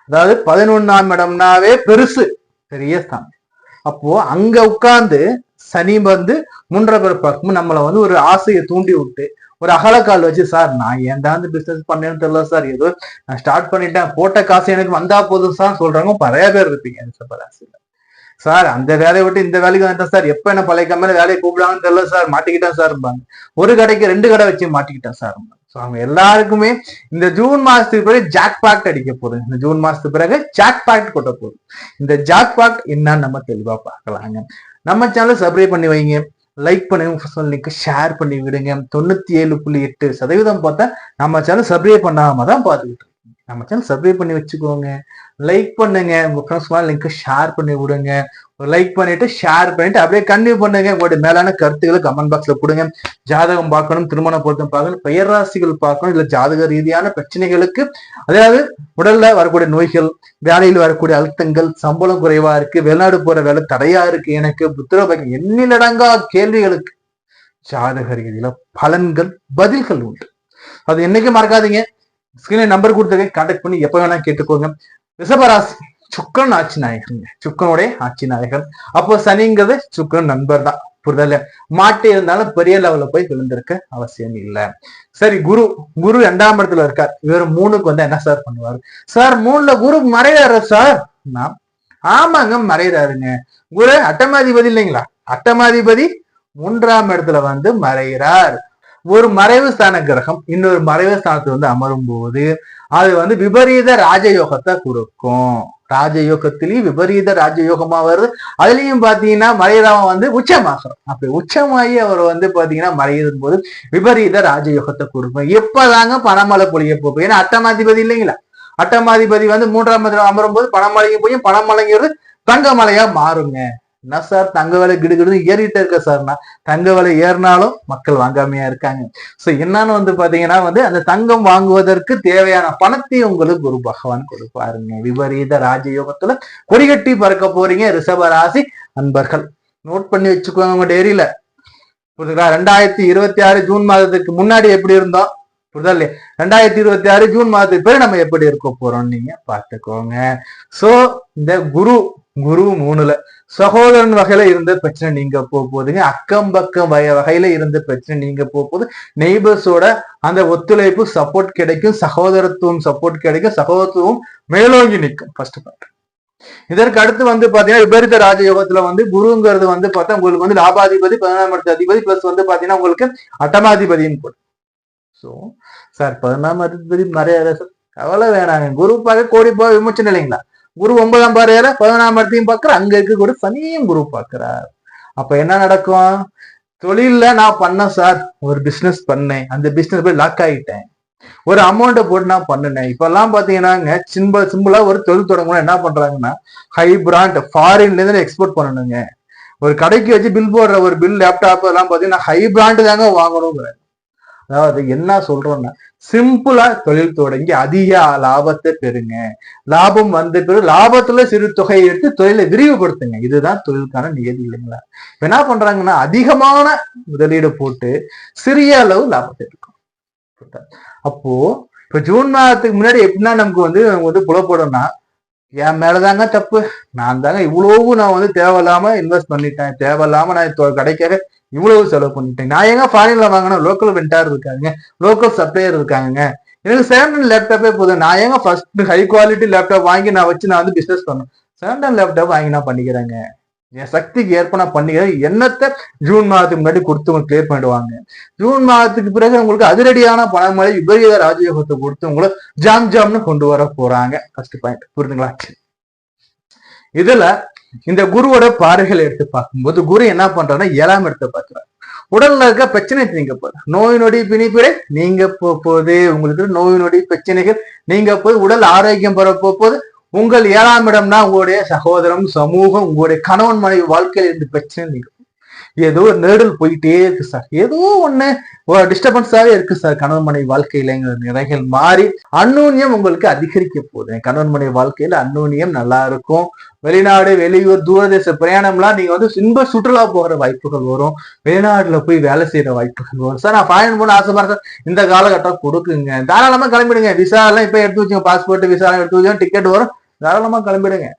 அதாவது 11ஆம் இடம்னாவே பெருசு, பெரிய ஸ்தானம். அப்போ அங்க உட்கார்ந்து சனி வந்து 3ஆம் பேர் பார்க்கும்போது நம்மளை வந்து ஒரு ஆசையை தூண்டி விட்டு ஒரு அகலக்கால் வச்சு, சார் நான் ஏன்டா இந்த பிசினஸ் பண்ணேன்னு தெரியல சார், ஏதோ நான் ஸ்டார்ட் பண்ணிட்டேன், போட்ட காசு எனக்கு வந்தா போதும் சார் சொல்றவங்க நிறைய பேர் இருப்பீங்க ரிஷபராசியில. சார் அந்த வேலையை விட்டு இந்த வேலைக்கு வந்துட்டேன் சார், எப்ப என்ன பழைய கம்பெனி வேலையை கூப்பிடாங்கன்னு தெரியல சார், மாட்டிக்கிட்டேன் சார் இருப்பாங்க. ஒரு கடைக்கு 2 கடை வச்சு மாட்டிக்கிட்டேன் சார். ஸோ அவங்க எல்லாருக்குமே இந்த ஜூன் மாசத்துக்கு பிறகு ஜாக் பாக்ட் அடிக்க போகுது. இந்த ஜூன் மாசத்துக்கு பிறகு ஜாக் பாக்ட் கொட்ட போகுது. இந்த ஜாக் பாக்ட் என்னன்னு நம்ம தெளிவா பார்க்கலாங்க. நம்ம சேனல் சப்ஸ்கிரைப் பண்ணி வைங்க, லைக் பண்ணுங்க, லிங்க் ஷேர் பண்ணி விடுங்க. 97.8% பார்த்தா நம்ம சேனல் சப்ஸ்கிரைப் பண்ணாம தான் பார்த்துக்கிட்டு இருக்கோம். நம்ம சேனல் சப்ஸ்கிரைப் பண்ணி வச்சுக்கோங்க, லைக் பண்ணுங்க, உங்க ஃப்ரெண்ட்ஸ் லிங்க் ஷேர் பண்ணி விடுங்க. லைக் பண்ணிட்டு ஷேர் பண்ணிட்டு அப்படியே கன்டினியூ பண்ணுங்க. உங்களுடைய மேலான கருத்துக்களை கமெண்ட் பாக்ஸ்ல கொடுங்க. ஜாதகம் பார்க்கணும், திருமண பொருத்தம் பார்க்கணும், பெயர் ராசிகள் பார்க்கணும், இல்ல ஜாதக ரீதியான பிரச்சனைகளுக்கு, அதாவது உடல்ல வரக்கூடிய நோய்கள், வேலையில் வரக்கூடிய அழுத்தங்கள், சம்பளம் குறைவா இருக்கு, வெளிநாடு போற வேலை தடையா இருக்கு, எனக்கு புத்திரபாக்கியம், எண்ணிலடங்கா கேள்விகளுக்கு ஜாதக ரீதியில பலன்கள் பதில்கள் உண்டு. அது என்னைக்கு மறக்காதீங்க. ஸ்கிரீன்ல நம்பர் கொடுத்துருக்கேன், கான்டாக்ட் பண்ணி எப்ப வேணா கேட்டுக்கோங்க. ரிஷபராசி சுக்கரன் ஆட்சி நாயகன், சுக்கரனுடைய ஆட்சி நாயகன். அப்போ சனிங்கிறது சுக்கரன் நண்பர் தான், புரிதல. மாட்டி இருந்தாலும் பெரிய லெவல்ல போய் விழுந்திருக்க அவசியம் இல்லை. சரி, குரு 2ஆம் இடத்துல இருக்கார். இவர் 3க்கு வந்து என்ன சார் பண்ணுவாரு? சார் 3ல குரு மறைறாரு சார். ஆமாங்க, மறைறாருங்க. குரு அட்டமாதிபதி இல்லைங்களா? அட்டமாதிபதி 3ஆம் இடத்துல வந்து மறைகிறார். ஒரு மறைவு ஸ்தான கிரகம் இன்னொரு மறைவு ஸ்தானத்துல வந்து அமரும் போது அது வந்து விபரீத ராஜயோகத்தை கொடுக்கும். ராஜயோகத்திலயும் விபரீத ராஜயோகமா வருது. அதுலயும் பாத்தீங்கன்னா மறைகிறவன் வந்து உச்சமாகணும். அப்படி உச்சமாகி அவர் வந்து பாத்தீங்கன்னா மறையும் போது விபரீத ராஜயோகத்தை கொடுக்கும். எப்பதாங்க பணமழை பொழிய போகும்? ஏன்னா அட்டமாதிபதி இல்லைங்களா? அட்டமாதிபதி வந்து 3ஆம் இடத்துல அமரும் போது பணமழையும் போய் பணமழைங்கிறது தங்க மலையா மாறுங்க. என்ன சார் தங்க விலை கிடுகிடுன்னு ஏறிட்டே இருக்க சார்னா, தங்க விலை ஏறினாலும் மக்கள் வாங்காமையா இருக்காங்க. சோ என்னன்னு வந்து பாத்தீங்கன்னா வந்து அந்த தங்கம் வாங்குவதற்கு தேவையான பணத்தை உங்களுக்கு குரு பகவான் கொடுப்பாருங்க. விபரீத ராஜயோகத்துல கொடிகட்டி பறக்க போறீங்க ரிஷபராசி அன்பர்கள். நோட் பண்ணி வச்சுக்கோங்க உங்க டேரியில. புரியுதுங்களா? 2026 ஜூன் மாதத்துக்கு முன்னாடி எப்படி இருந்தோம், புரியுதா இல்லையா? 2026 ஜூன் மாதத்துக்கு பிறகு நம்ம எப்படி இருக்க போறோம் நீங்க பார்த்துக்கோங்க. சோ இந்த குரு 3ல சகோதரன் வகையில இருந்த பிரச்சனை நீங்க போகுதுங்க. அக்கம் பக்கம் வகையில இருந்த பிரச்சனை நீங்க போகுது. நெய்பர்ஸோட அந்த ஒத்துழைப்பு சப்போர்ட் கிடைக்கும், சகோதரத்துவம் சப்போர்ட் கிடைக்கும், சகோதரத்துவம் மேலோங்கி நிற்கும். First part. இதற்கு அடுத்து வந்து பாத்தீங்கன்னா விபரீத ராஜயோகத்துல வந்து குருங்கிறது வந்து பார்த்தா உங்களுக்கு வந்து லாபாதிபதி, 11ஆம் இடத்து அதிபதி, பிளஸ் வந்து பாத்தீங்கன்னா உங்களுக்கு அட்டமாதிபதியும் போடும். சோ சார் 11ஆம் அதிபதி மறையாத சார், கவலை வேணாங்க. குரு பார்க்க கோடி போய் விமோச்சனம் இல்லைங்களா? குரு 9ஆம் பார்வையில 11ஆம் இடத்தையும் பார்க்கிற, அங்க இருக்க கூட சனியும் குரு பார்க்கிறார். அப்ப என்ன நடக்கும்? தொழில்ல நான் பண்ணேன் சார், ஒரு பிசினஸ் பண்ணேன், அந்த பிசினஸ் போய் லாக் ஆகிட்டேன், ஒரு அமௌண்ட்டை போட்டு நான் பண்ணினேன். இப்ப எல்லாம் பாத்தீங்கன்னா சிம்பிளா ஒரு தொழில் தொடங்கணும், என்ன பண்றாங்கன்னா ஹை பிராண்ட் ஃபாரின்ல இருந்து எக்ஸ்போர்ட் பண்ணணுங்க. ஒரு கடைக்கு வச்சு பில் போடுற ஒரு பில் லேப்டாப் எல்லாம் பாத்தீங்கன்னா ஹை பிராண்டு தாங்க வாங்கணும். அதாவது என்ன சொல்றோம்னா சிம்பிளா தொழில் தொடங்கி அதிக லாபத்தை பெறுங்க. லாபம் வந்து பிறகு லாபத்துல சிறு தொகையை எடுத்து தொழிலை விரிவுபடுத்துங்க. இதுதான் தொழிலுக்கான நியதி இல்லைங்களா? என்ன பண்றாங்கன்னா அதிகமான முதலீடு போட்டு சிறிய அளவு லாபத்தை எடுக்கும். அப்போ இப்ப ஜூன் மாதத்துக்கு முன்னாடி எப்படின்னா நமக்கு வந்து புலப்படும்னா, என் மேலதாங்க தப்பு, நான் தாங்க இவ்வளவு நான் வந்து தேவையில்லாம இன்வெஸ்ட் பண்ணிட்டேன், தேவையில்லாம நான் கடைக்காக இவ்வளவு செலவு பண்ணிட்டேன். நான் எங்க ஃபாரின்ல வாங்கினா லோக்கல் வெண்டார் இருக்காங்க, லோக்கல் சப்ளையர் இருக்காங்க, எனக்கு செகண்ட் ஹேண்ட் லேப்டாப்பே போதும், நான் ஏங்க ஃபர்ஸ்ட் ஹை குவாலிட்டி லேப்டாப் வாங்கி நான் வச்சு நான் வந்து பிசினஸ் பண்ணேன், செகண்ட் ஹேண்ட் லேப்டாப் வாங்கி நான் பண்ணிக்கிறேங்க, என் சக்திக்கு ஏற்ப நான் பண்ணிக்கிறேன். என்னத்தை ஜூன் மாதத்துக்கு முன்னாடி கொடுத்து உங்களுக்கு கிளியர் பண்ணிடுவாங்க. ஜூன் மாதத்துக்கு பிறகு உங்களுக்கு அதிரடியான பணமழை விபரீத ராஜயோகத்தை கொடுத்து உங்களை ஜாம்னு கொண்டு வர போறாங்க. ஃபர்ஸ்ட் பாயிண்ட் புரியுதுங்களா? இதுல இந்த குருவோட பார்வைகளை எடுத்து பார்க்கும்போது குரு என்ன பண்றாருன்னா 7ஆம் இடத்தை பார்க்கிறார். உடல்ல இருக்க பிரச்சனை நீங்க போகுது, நோய் நொடி பிணிப்பிடை நீங்க போகுது, உங்களுக்கு நோய் நொடி பிரச்சனைகள் நீங்க போய் உடல் ஆரோக்கியம் பெற போகுது. உங்கள் 7ஆம் இடம்னா உங்களுடைய சகோதரம், சமூகம், உங்களுடைய கணவன் மனைவி வாழ்க்கையில் இருந்து பிரச்சனை நீங்க ஏதோ நெருடல் போயிட்டே இருக்கு சார், ஏதோ ஒண்ணு டிஸ்டர்பன்ஸாவே இருக்கு சார் கணவன் மனைவி வாழ்க்கையிலங்கிற நிறைகள் மாறி அந்நூன்யம் உங்களுக்கு அதிகரிக்க போகுது. கணவன் மனைவி வாழ்க்கையில அந்நூன்யம் நல்லா இருக்கும். வெளிநாடு, வெளியூர், தூரதேச பிரயாணம்லாம் நீங்க வந்து இன்ப சுற்றுலா போகிற வாய்ப்புகள் வரும். வெளிநாடுல போய் வேலை செய்யற வாய்ப்புகள் வரும். சார் நான் ஃபாரின் போன ஆசைப்படுறேன் சார், இந்த காலகட்டம் கொடுக்குங்க, தாராளமா கிளம்பிடுங்க. விசா எல்லாம் இப்ப எடுத்து வச்சுங்க, பாஸ்போர்ட் விசா எல்லாம் எடுத்து வச்சோம், டிக்கெட் வரும், தாராளமா கிளம்பிடுங்க.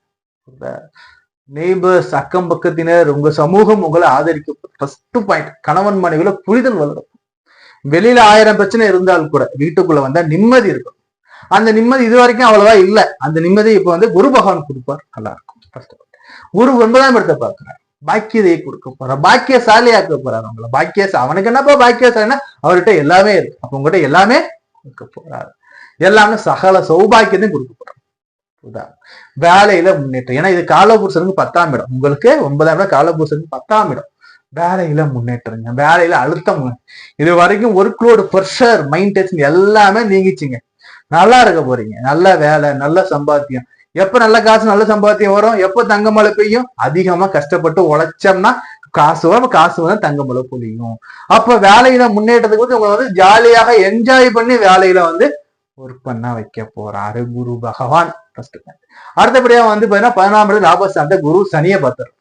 நெய்பர்ஸ், அக்கம் பக்கத்தினர், உங்க சமூகம் உங்களை ஆதரிக்க. ஃபர்ஸ்ட் பாயிண்ட், கணவன் மனைவியில புரிதல் வளரும். வெளியில 1000 பிரச்சனை இருந்தால் கூட வீட்டுக்குள்ள வந்தா நிம்மதி இருக்கும். அந்த நிம்மதி இது வரைக்கும் அவ்வளவா இல்ல. அந்த நிம்மதி இப்ப வந்து குரு பகவான் கொடுப்பார். நல்லா இருக்கும். குரு 9ஆம் இடத்தை பார்க்கிறார். பாக்கியதையை கொடுக்க போறார். பாக்கியசாலியாக்க போறாரு உங்களை. அவனுக்கு என்னப்பா பாக்கியசாலினா, அவர்கிட்ட எல்லாமே இருக்கு. அப்ப உங்ககிட்ட எல்லாமே கொடுக்க போறாரு. எல்லாமே சகல சௌபாக்கியத்தையும் கொடுக்க போறாரு. வேலையில முன்னேற்றம். ஏன்னா இது காலபுருஷனுக்கு 10ஆம் இடம். உங்களுக்கு 9ஆம் இடம், காலபுருஷனுக்கு 10ஆம் இடம். வேலையில முன்னேற்றங்க. வேலையில அழுத்தம். இது வரைக்கும் work load, pressure, mind tension எல்லாமே நீங்கிச்சுங்க. நல்லா இருக்க போறீங்க. நல்ல வேலை, நல்ல சம்பாத்தியம். எப்ப நல்ல காசு, நல்ல சம்பாத்தியம் வரும்? எப்ப தங்க மழை பெய்யும்? அதிகமா கஷ்டப்பட்டு உழைச்சோம்னா காசு வரும். காசு வந்து தங்க மழை பொழியும். அப்ப வேலையில முன்னேற்றத்துக்கு வந்து உங்களை வந்து ஜாலியாக என்ஜாய் பண்ணி வேலையில வந்து ஒர்க் பண்ண வைக்க போறாரு குரு பகவான். அடுத்தபடியா வந்து பாத்தீங்கன்னா 11ஆம் இடத்துல லாபஸ்தானத்தை குரு சனியை பார்த்தாரு.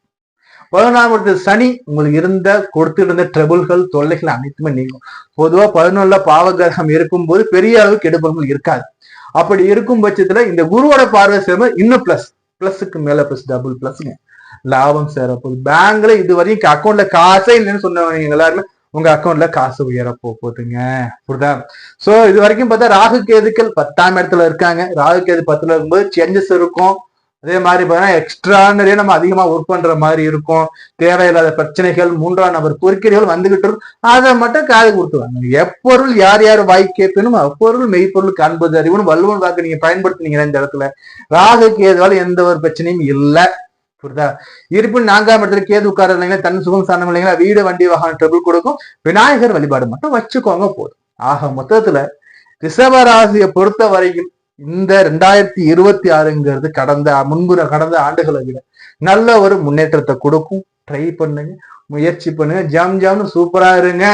11ஆம் இடத்துல சனி உங்களுக்கு கொடுத்துட்டு இருந்த ட்ரபிள்கள், தொல்லைகள் அனைத்துமே நீங்கும். பொதுவா 11ல பாவகிரகம் இருக்கும்போது பெரிய அளவு கெடுபல்கள் இருக்காது. அப்படி இருக்கும் பட்சத்துல இந்த குருவோட பார்வை சேரும். இன்னும் பிளஸ்க்கு மேல பிளஸ், டபுள் பிளஸ்ங்க. லாபம் சேரப்போகுது. பேங்க்ல இது வரைக்கும் அக்கௌண்ட்ல காசே இல்லைன்னு சொன்னவங்க எல்லாருமே உங்க அக்கௌண்ட்ல காசு உயர போகுதுங்க. புரியுதா? சோ இது வரைக்கும் பார்த்தா ராகு கேதுக்கள் 10ஆம் இடத்துல இருக்காங்க. ராகு கேது 10ல இருக்கும்போது சேஞ்சஸ் இருக்கும். அதே மாதிரி பார்த்தீங்கன்னா எக்ஸ்ட்ரானரியா நம்ம அதிகமா ஒர்க் பண்ற மாதிரி இருக்கும். தேவையில்லாத பிரச்சனைகள், 3ஆம் நபர் குறுக்கீடுகள் வந்துகிட்டு இருக்கும். அதை மட்டும் காது கொடுத்துவாங்க. எப்பொருள் யார் யார் வாய் கேட்பனும் அப்பொருள் மெய்ப்பொருள் காண்பது அறிவுன்னு வள்ளுவன் வாக்கு நீங்க பயன்படுத்தினீங்கன்னா இந்த இடத்துல ராகு கேதுவால எந்த ஒரு பிரச்சனையும் இல்லை. புரியுதா? இருப்பின் 4ஆம் இடத்துல கேது உட்கார இல்லைங்களா, தன் சுகம் சார்ந்தம் இல்லைங்களா, வீடு வண்டி வாகனம் ட்ரபிள் கொடுக்கும். விநாயகர் வழிபாடு மட்டும் வச்சுக்கோங்க போதும். ஆக மொத்தத்துல ரிஷபராசியை பொறுத்த வரைக்கும் இந்த 2026ங்கிறது கடந்த ஆண்டுகளை விட நல்ல ஒரு முன்னேற்றத்தை கொடுக்கும். ட்ரை பண்ணுங்க, முயற்சி பண்ணுங்க, ஜாம்னு சூப்பரா இருங்க.